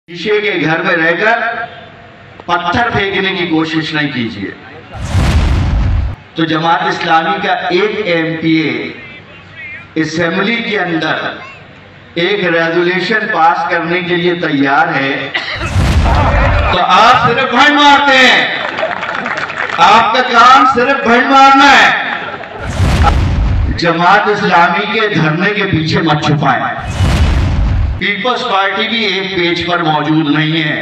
शीशे के घर में रहकर पत्थर फेंकने की कोशिश नहीं कीजिए। तो जमात इस्लामी का एक एमपीए असेंबली के अंदर एक रेजोल्यूशन पास करने के लिए तैयार है, तो आप सिर्फ भंड मारते हैं। आपका काम सिर्फ भंड मारना है। जमात इस्लामी के धरने के पीछे मत छुपाएं। पीपल्स पार्टी भी एक पेज पर मौजूद नहीं है,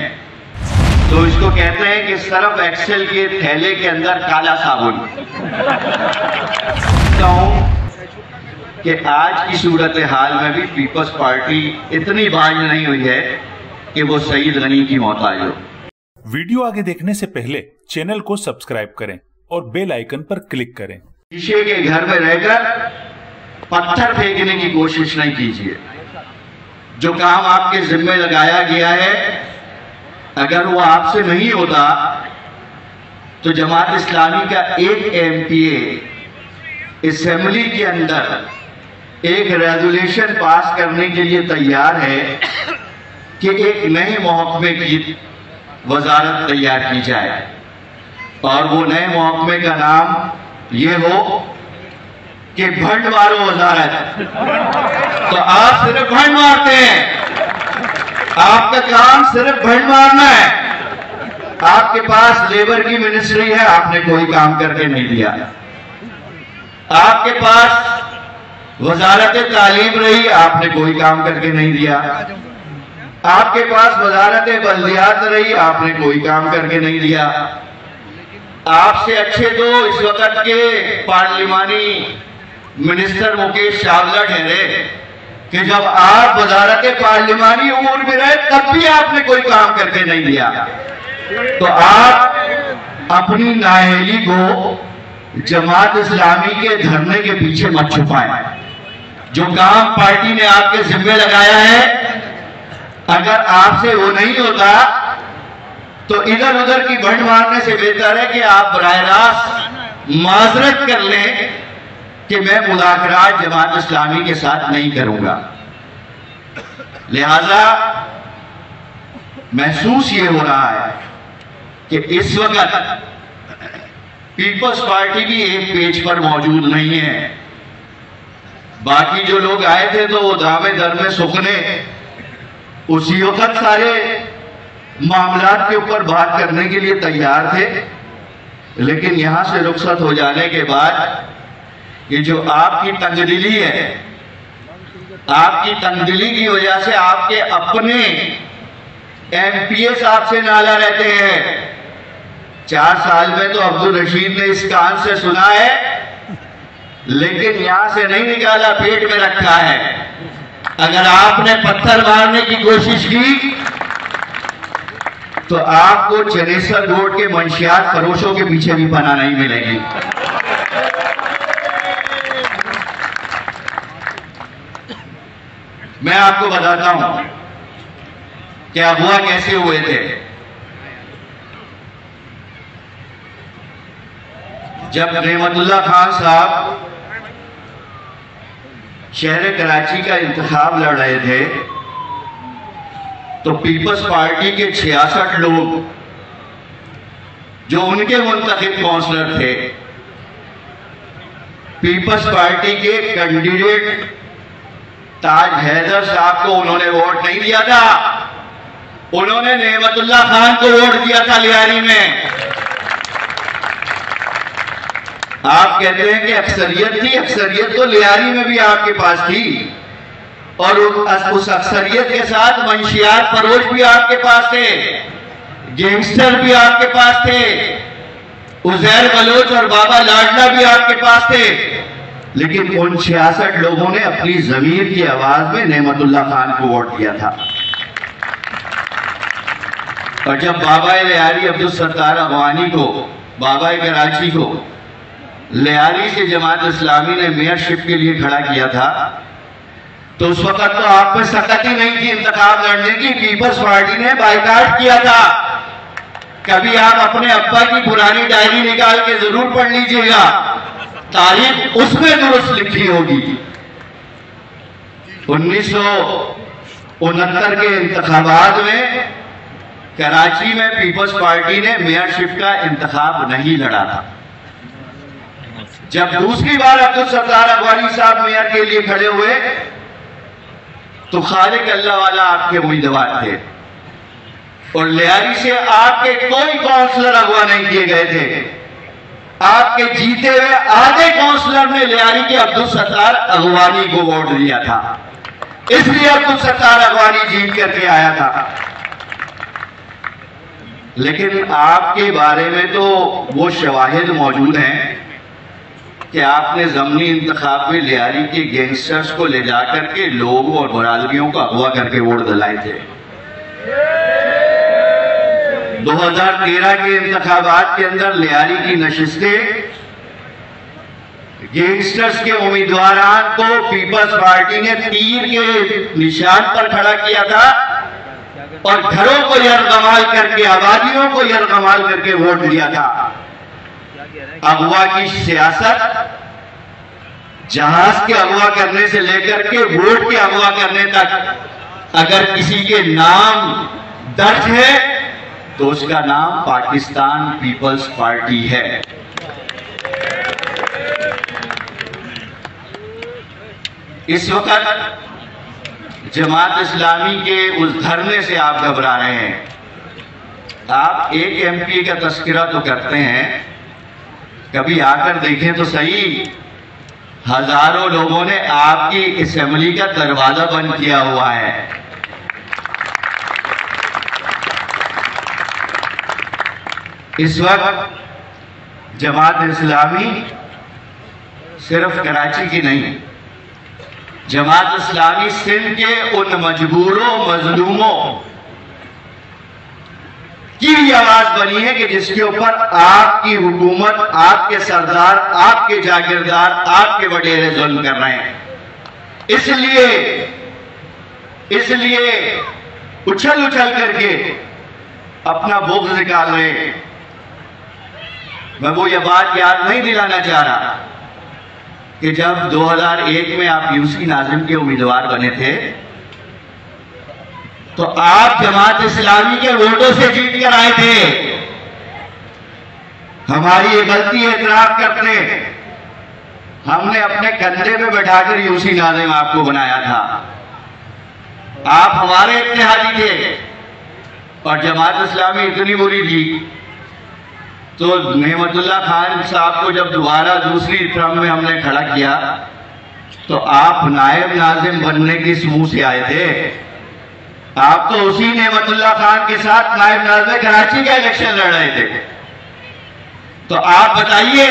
तो इसको कहते हैं कि सर्फ एक्सेल के थैले के अंदर काला साबुन। कि आज की सूरत हाल में भी पीपल्स पार्टी इतनी बाज नहीं हुई है कि वो सईद गनी की मोहताज हो। वीडियो आगे देखने से पहले चैनल को सब्सक्राइब करें और बेल आइकन पर क्लिक करें। शीशे के घर में रहकर पत्थर फेंकने की कोशिश नहीं कीजिए। जो काम आपके जिम्मे लगाया गया है, अगर वो आपसे नहीं होता तो जमात इस्लामी का एक एमपीए असेंबली के अंदर एक रेजोल्यूशन पास करने के लिए तैयार है कि एक नए महकमे की वजारत तैयार की जाए, और वो नए महकमे का नाम ये हो कि भंड मारो वजारत। तो आप सिर्फ भंड मारते हैं। आपका काम सिर्फ भंड मारना है। आपके पास लेबर की मिनिस्ट्री है, आपने कोई काम करके नहीं दिया। आपके पास वजारत तालीम रही, आपने कोई काम करके नहीं दिया। आपके पास वजारत बल्दियात रही, आपने कोई काम करके नहीं दिया। आपसे अच्छे तो इस वक्त के पार्लिमानी मिनिस्टर मुकेश चावला ठहरे कि जब आप वजारत पार्लिमानी उम्र में रहे तब भी आपने कोई काम करके नहीं दिया। तो आप अपनी नाअहली को जमात इस्लामी के धरने के पीछे मत छुपाएं। जो काम पार्टी ने आपके जिम्मे लगाया है, अगर आपसे वो नहीं होता तो इधर उधर की भंड मारने से बेहतर है कि आप बराह रास्त माजरत कर लें कि मैं मुलाकात जमात इस्लामी के साथ नहीं करूंगा। लिहाजा महसूस ये हो रहा है कि इस वक्त पीपल्स पार्टी भी एक पेज पर मौजूद नहीं है। बाकी जो लोग आए थे तो वो दामे दर में सुखने उसी वक्त सारे मामलात के ऊपर बात करने के लिए तैयार थे, लेकिन यहां से रुखसत हो जाने के बाद ये जो आपकी तंगदिली है, आपकी तंगदिली की वजह से आपके अपने एमपीए साहब से नाला रहते हैं। 4 साल में तो अब्दुल रशीद ने इस कान से सुना है, लेकिन यहां से नहीं निकाला, पेट में रखा है। अगर आपने पत्थर मारने की कोशिश की तो आपको चनेसर रोड के मंशियात फरोशों के पीछे भी पनाह नहीं मिलेगी। मैं आपको बताता हूं कि अगवा कैसे हुए थे। जब नेमतुल्लाह खान साहब शहर कराची का इंतखाब लड़ रहे थे तो पीपल्स पार्टी के 66 लोग जो उनके मुंतखब काउंसलर थे, पीपल्स पार्टी के कैंडिडेट ताज हैदर साहब को उन्होंने वोट नहीं दिया था, उन्होंने नेमतुल्लाह खान को वोट दिया था लियारी में। आप कहते हैं कि अक्सरियत थी, अक्सरियत तो लियारी में भी आपके पास थी, और उस अक्सरियत के साथ मंशियात फरोश भी आपके पास थे, गैंगस्टर भी आपके पास थे, उजैर बलोच और बाबा लाडला भी आपके पास थे, लेकिन उन 66 लोगों ने अपनी जमीर की आवाज में नेमतुल्लाह खान को वोट दिया था। और जब बाबा लियारी अब्दुल सत्तार अगवानी को, बाबा कराची को लियारी से जमात इस्लामी ने मेयरशिप के लिए खड़ा किया था, तो उस वक्त तो आप में सकत ही नहीं थी इंतखाब लड़ने की। पीपल्स पार्टी ने बाइकाट किया था। कभी आप अपने अब्बा की पुरानी डायरी निकाल के जरूर पढ़ लीजिएगा, तारीख उसमें दुरुस्त लिखी होगी। 69 के इंतखाबात में कराची में पीपल्स पार्टी ने मेयरशिप का इंतखाब नहीं लड़ा था। जब दूसरी बार अब्दुल सत्तार अगवानी साहब मेयर के लिए खड़े हुए तो खालिक अल्लाह वाला आपके उम्मीदवार थे और लियारी से आपके कोई काउंसलर अगवा नहीं किए गए थे। आपके जीते हुए आधे काउंसलर ने लियारी के अब्दुल सत्तार अगवानी को वोट दिया था, इसलिए अब्दुल सत्तार अगवानी जीत करके आया था। लेकिन आपके बारे में तो वो शवाहिद मौजूद हैं कि आपने ज़मनी इंतखाब में लियारी के गैंगस्टर्स को ले जाकर के लोगों और बरादरियों को अगवा करके वोट दिलाए थे। 2013 के इंतखाबात के अंदर लियारी की नशिस्तें गैंगस्टर्स के उम्मीदवारान को पीपल्स पार्टी ने तीर के निशान पर खड़ा किया था और घरों को यरगमाल करके, आबादियों को यरगमाल करके वोट दिया था। अगवा की सियासत जहाज के अगवा करने से लेकर के वोट के अगवा करने तक, अगर किसी के नाम दर्ज है तो उसका नाम पाकिस्तान पीपल्स पार्टी है। इस वक्त जमात इस्लामी के उस धरने से आप घबरा रहे हैं। आप एक एमपी का तस्करा तो करते हैं, कभी आकर देखें तो सही, हजारों लोगों ने आपकी असेंबली का दरवाजा बंद किया हुआ है। इस वक्त जमात इस्लामी सिर्फ कराची की नहीं, जमात इस्लामी सिंध के उन मजबूरों मजलूमों की भी आवाज बनी है कि जिसके ऊपर आपकी हुकूमत, आपके सरदार, आपके जागीरदार, आपके वडेरे जुल्म कर रहे हैं। इसलिए उछल उछल करके अपना बुग़्ज़ निकाल रहे हैं। मैं वो ये बात याद नहीं दिलाना चाह रहा कि जब 2001 में आप यूसी नाज़िम के उम्मीदवार बने थे तो आप जमात इस्लामी के वोटों से जीत कर आए थे। हमारी ये गलती एतराफ करते, हमने अपने कंधे पे बैठाकर यूसी नाज़िम आपको बनाया था। आप हमारे इत्तेहादी थे और जमात इस्लामी इतनी बुरी थी तो नेमतुल्लाह खान साहब को जब दोबारा दूसरी टर्म में हमने खड़ा किया तो आप नायब नाज़िम बनने की समूह से आए थे। आप तो उसी नेमतुल्लाह खान के साथ नायब नाज़िम कराची का इलेक्शन लड़ रहे थे। तो आप बताइए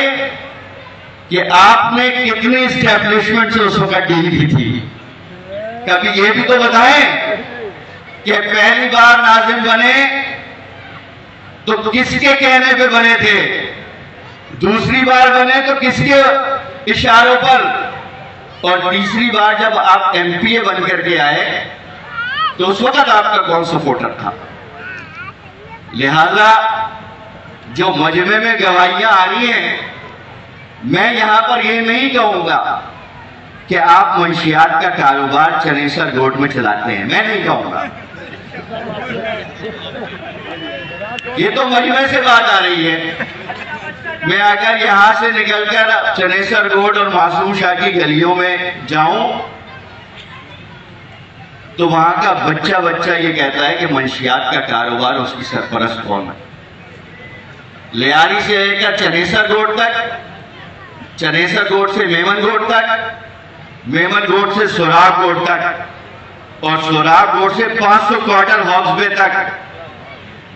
कि आपने कितनी एस्टेब्लिशमेंट से उस वक्त डील की थी। कभी ये भी तो बताएं कि पहली बार नाज़िम बने तो किसके कहने पे बने थे, दूसरी बार बने तो किसके इशारों पर, और तीसरी बार जब आप एमपीए बन करके आए तो उस वक्त आपका कौन सपोर्टर था। लिहाजा जो मजमे में गवाहियां आ रही हैं, मैं यहां पर यह नहीं कहूंगा कि आप मंशियात का कारोबार चनेसर रोड में चलाते हैं, मैं नहीं कहूंगा। ये तो मजमे से बात आ रही है। मैं अगर यहां से निकलकर चनेसर रोड और मासूम शाह की गलियों में जाऊं तो वहां का बच्चा बच्चा ये कहता है कि मंशियात का कारोबार उसकी सरपरस्त कौन है। लियारी से लेकर चनेसर रोड तक, चनेसर रोड से मेमन रोड तक, मेमन रोड से सुराग रोड तक और सुराग रोड से 500 क्वार्टर हॉक्स बे तक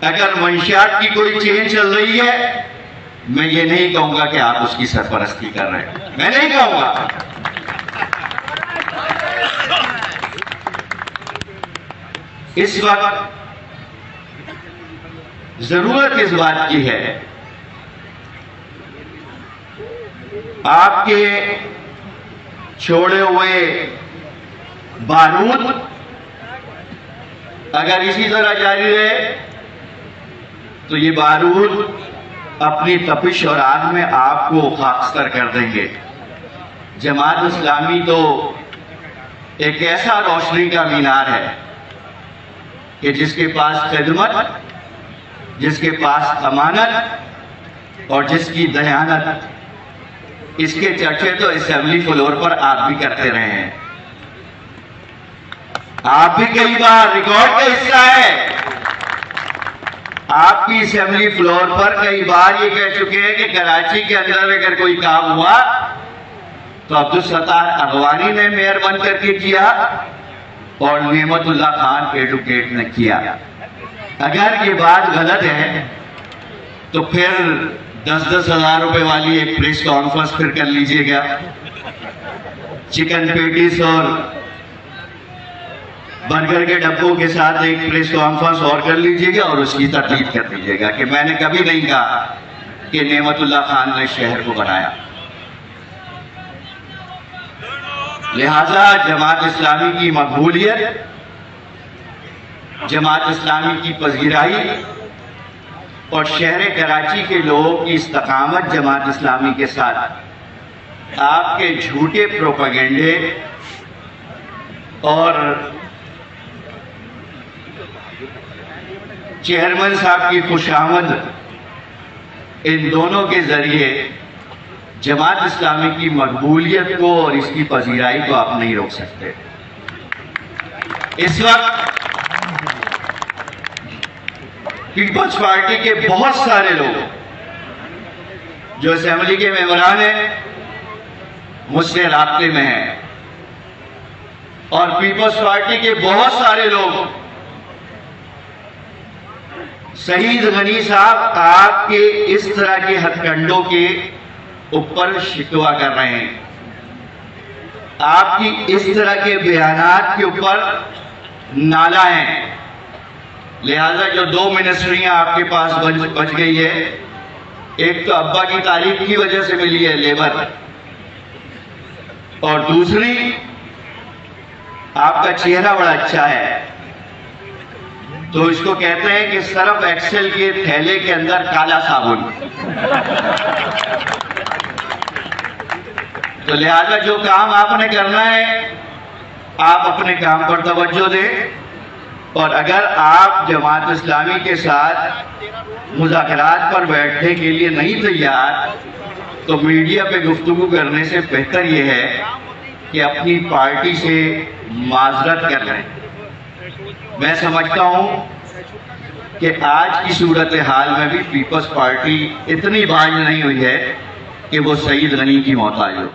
अगर मंशियात की कोई चेन चल रही है, मैं ये नहीं कहूंगा कि आप उसकी सरपरस्ती कर रहे हैं, मैं नहीं कहूंगा। इस वक्त जरूरत इस बात की है, आपके छोड़े हुए बारूद अगर इसी तरह जारी रहे तो ये बारूद अपनी तपिश और आग में आपको खाकस्तर कर देंगे। जमात इस्लामी तो एक ऐसा रोशनी का मीनार है कि जिसके पास खिदमत, जिसके पास अमानत और जिसकी दयानत, इसके चर्चे तो असेंबली फ्लोर पर आप भी करते रहे हैं। आप भी कई बार रिकॉर्ड का हिस्सा है, आपकी असेंबली फ्लोर पर कई बार ये कह चुके हैं कि कराची के अंदर अगर कोई काम हुआ तो अब्दुल सत्तार अगवानी ने मेयर बन करके किया और नेमतुल्लाह खान एडवोकेट ने किया। अगर ये बात गलत है तो फिर 10-10 हजार रुपए वाली एक प्रेस कॉन्फ्रेंस फिर कर लीजिएगा, चिकन पेटिस और बर्गर के डब्बों के साथ एक प्रेस कॉन्फ्रेंस और कर लीजिएगा और उसकी तरदीद कर दीजिएगा कि मैंने कभी नहीं कहा कि नेमतुल्लाह खान ने शहर को बनाया। लिहाजा जमात इस्लामी की मकबूलियत, जमात इस्लामी की पजीराई और शहर कराची के लोगों की इस्तकामत जमात इस्लामी के साथ आपके झूठे प्रोपेगेंडे और चेयरमैन साहब की खुशामद, इन दोनों के जरिए जमात इस्लामी की मकबूलियत को और इसकी पजीराई को आप नहीं रोक सकते। इस वक्त पीपल्स पार्टी के बहुत सारे लोग जो असेंबली के मेंबरान हैं मुझसे राब्ते में हैं और पीपल्स पार्टी के बहुत सारे लोग शहीद गनी साहब आपके इस तरह के हथकंडों के ऊपर शिकवा कर रहे हैं, आपकी इस तरह के बयानात के ऊपर नाला है। लिहाजा जो 2 मिनिस्ट्रियां आपके पास बच गई है, एक तो अब्बा की तारीफ की वजह से मिली है लेबर, और दूसरी आपका चेहरा बड़ा अच्छा है, तो इसको कहते हैं कि सर्फ एक्सेल के थैले के अंदर काला साबुन। तो लिहाजा जो काम आपने करना है आप अपने काम पर तवज्जो दें, और अगर आप जमात इस्लामी के साथ मुज़ाकरात पर बैठने के लिए नहीं तैयार तो मीडिया पे गुफ्तगू करने से बेहतर यह है कि अपनी पार्टी से माजरत कर लें। मैं समझता हूं कि आज की सूरत हाल में भी पीपल्स पार्टी इतनी बाज नहीं हुई है कि वो सईद गनी की मोहताज हो।